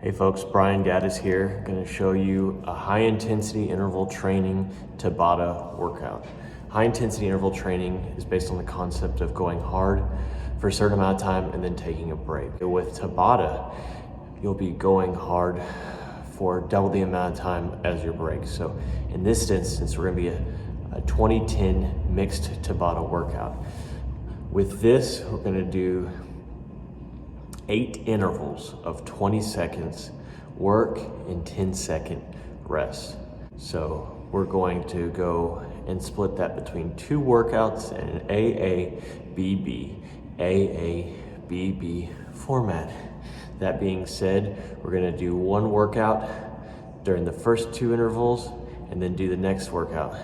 Hey folks, Brian Gaddis here, going to show you a high intensity interval training TABATA workout. High intensity interval training is based on the concept of going hard for a certain amount of time and then taking a break. With TABATA, you'll be going hard for double the amount of time as your break. So in this instance, we're going to be a 20-10 mixed TABATA workout. With this, we're going to do 8 intervals of 20 seconds work and 10-second rest. So we're going to go and split that between 2 workouts in an AABB format. That being said, we're going to do 1 workout during the first 2 intervals and then do the next workout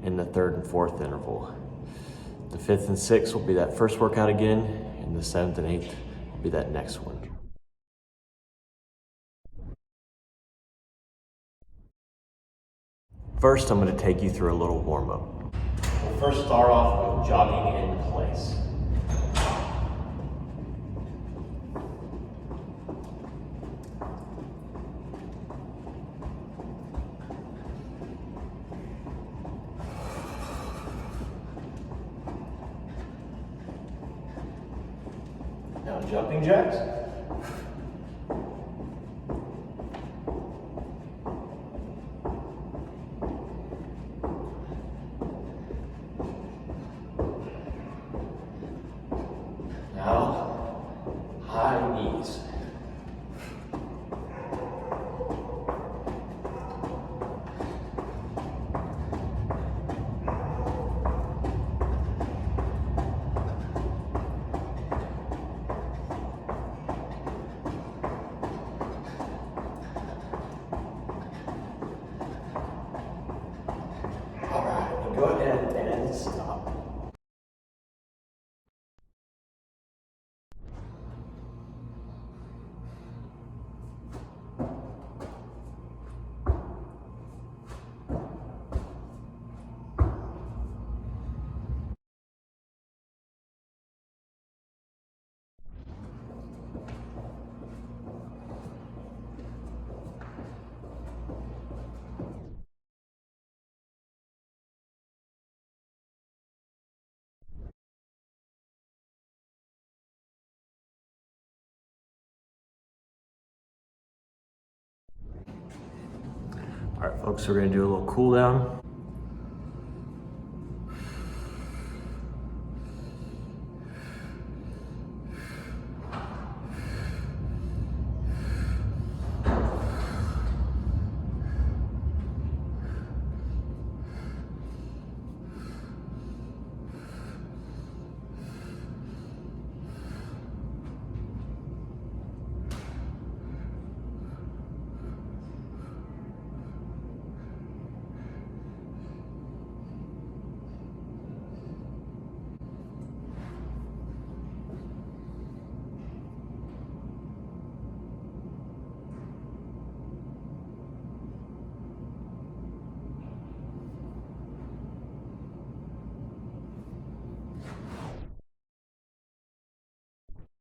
in the 3rd and 4th interval. The 5th and 6th will be that first workout again, and the 7th and 8th will be that next one. First, I'm going to take you through a little warm-up. We'll first start off with jogging in place. Now jumping jacks. Now, high knees. All right, go ahead and stop. All right, folks, we're gonna do a little cool down.